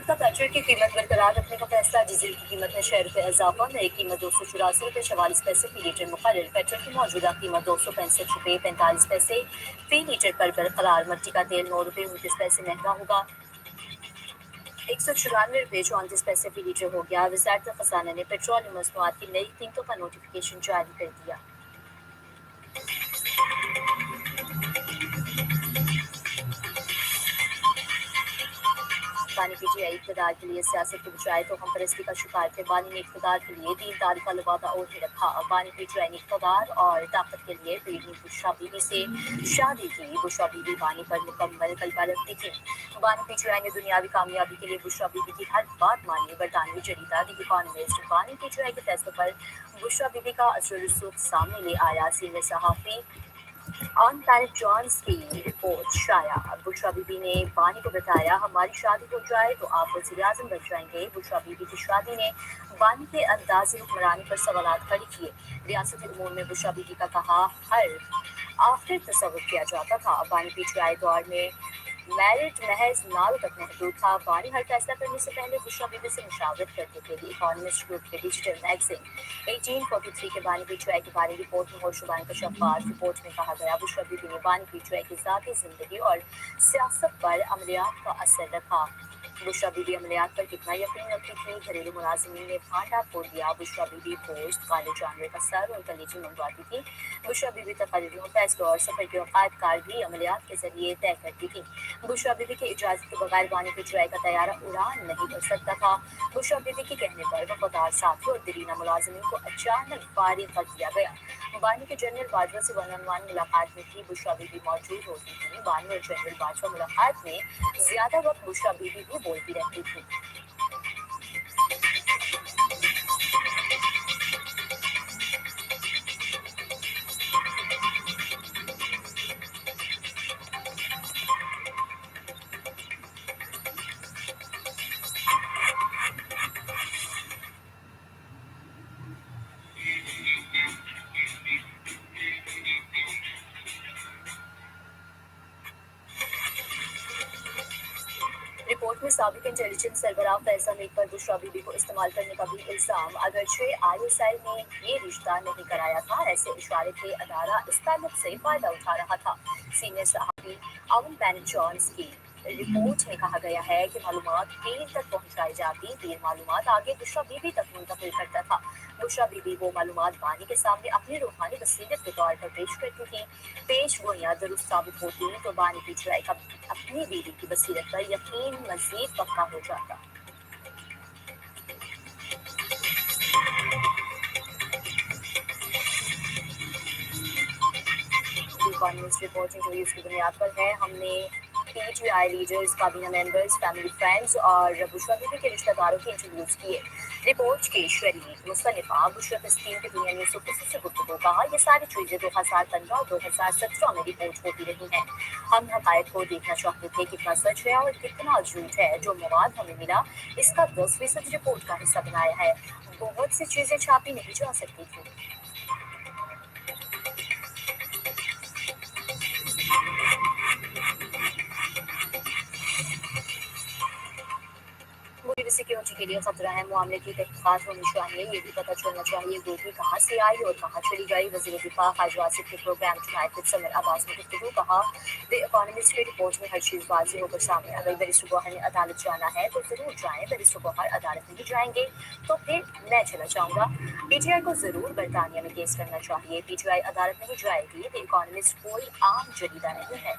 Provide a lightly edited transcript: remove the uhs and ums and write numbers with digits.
का पेट्रोल की कीमत बरकरार रखने का फैसला। डीजल की कीमत में ₹6 इजाफा, नई कीमत ₹284.44 फी लीटर मुकर्रर। पेट्रोल की मौजूदा कीमत ₹265.45 फी लीटर पर बरकरार। मट्टी का तेल ₹9.29 महंगा होगा, ₹194.34 फी लीटर हो गया। वज़ारत खजाना ने पेट्रोलियम मसनूआत की नई कीमतों का नोटिफिकेशन जारी कर दिया। बानी पीटीआई इक़्तिदार के लिए सियासत के बजाय तो हम परस्ती का शिकार थे। बानी ने इक़्तिदार के लिए दीनदारी का लबादा ओढ़ के रखा। बानी पीटीआई ने इक़्तिदार और ताकत के लिए बेटी बुशरा बीबी से शादी की। बुशरा बीबी बानी पर मुकम्मल गलबा रखती थी। बानी पीटीआई ने दुनियावी कामयाबी के लिए बुशरा बीबी की हर बात मानी। बरतानवी जरीदा द इकोनॉमिस्ट बानी पीटीआई के फैसले पर बुशरा बीबी का असर रसूख सामने ले आया। सीनियर सहाफ़ी ऑन पैरिक जॉन्स की रिपोर्ट शाया। बुशरा बीबी ने बानी को बताया, हमारी शादी हो जाए तो आप वज़ीर आज़म बन जाएंगे। बुशरा बीबी की शादी ने बानी के अंदाज़े हुक्मरानी पर सवालात खड़े किए। रियासती उमूर में बुशरा बीबी का कहा हर आखिर तस्वुर किया जाता था। बानी पीटीआई दौर में मैरिट महज नालों तक महदूद था। बानी हर फैसला करने से पहले बुशरा बीबी से मुशावरत करते थे। द इकोनॉमिस्ट ग्रुप के डिजिटल मैगजीन 1843 के बानी पीटीआई के बारे रिपोर्ट में होशुबान का शफाफ। रिपोर्ट में कहा गया, बुशरा बीबी ने बानी पीटीआई की ज़ाती ज़िंदगी और सियासत पर अमलियात का असर रखा। बुशरा बीबी अमलियात पर कितना यकीन रखती थी, घरेलू मुलाजिमीन ने भांडा फोड़ दिया। बुशरा बीबी पोस्ट, काले जानवर का सर और कलेजी मंगवाती थी। बुशरा बीबी तकरीरों, फैसलों और सफर के औकात कार भी अमलियात के जरिए तय करती थी। बुशरा बीबी की इजाजत के बगैर बानी पीटीआई का तैयारा उड़ान नहीं कर सकता था। बुशरा बीबी के कहने पर वफादार साथी और दरीना मुलाजिमीन को अचानक फारिग कर दिया गया। बानी के जनरल बाजवा से वन-ऑन-वन मुलाकात में भी बुशरा बीबी मौजूद होती थी। बानी और जनरल बाजवा मुलाकात में ज्यादा वक्त बुशरा बीबी भी बोलती रहती थी। रिपोर्ट में साबिक इंटेलिजेंस सरबराह फैज हमीद पर बुशरा बीबी को इस्तेमाल करने का भी इल्जाम। अगरचे आईएसआई ने ये रिश्ता नहीं कराया था, ऐसे इशारे थे अदारा इस ताल्लुक से फायदा उठा रहा था। सीनियर सहाफी आवन पैनिक जॉन्स की रिपोर्ट में कहा गया है कि मालूमात पीर तक पहुंचाई जाती, पीर मालूमात आगे बुशरा बीबी तक मुंतकिल करता था। बुशरा बीबी वो मालूमात बानी के सामने अपनी रूहानी बसीरत के तौर पर पेश करती थी। पेश गोइयां दुरुस्त साबित होती तो बानी पीटीआई का अपनी बीवी की बसीरत पर यकीन मजीद पक्का हो जाता। इकोनॉमिस्ट रिपोर्ट इंटरव्यूज की बुनियाद पर है। हमने पीटीआई लीडर्स, काबीना मेंबर्स, फैमिली फ्रेंड्स और बुशरा बीबी के रिश्तेदारों के इंटरव्यूज किए। रिपोर्ट की शरीक मुस्तनिफा बुशरा तस्कीन की दुनिया न्यूज़ सर्विस से गुफ्तगू कहा, ये सारी चीज़ें 2015 और 2017 में रिपोर्ट होती रही हैं। हम हक़ाइक़ को देखना चाहते थे, कितना सच है और कितना झूठ है। जो मवाद हमें मिला इसका 10% रिपोर्ट का हिस्सा बनाया है। बहुत सी चीज़ें छापी नहीं जा सकती थी। मुझे सिक्योरिटी के लिए खतरा है, मामले की तहकीकात होनी चाहिए, ये भी पता चलना चाहिए गोभी कहाँ से आई और कहाँ चली गई। वज़ीर दिफा हाजी आसिफ के programme tonight with Samar Abbas में गुफ्तगू कहा, द इकोनॉमिस्ट की रिपोर्ट में हर चीज़ वाज़ेह होकर सामने आ गई। बैरिस्टर गौहर ने अदालत जाना है तो ज़रूर जाएं, बैरिस्टर गौहर अदालत नहीं जाएंगे तो फिर मैं चला जाऊँगा। पीटीआई को ज़रूर बरतानिया में केस करना चाहिए। पीटीआई अदालत नहीं जाएगी। द इकोनॉमिस्ट कोई आम जरीदा नहीं है।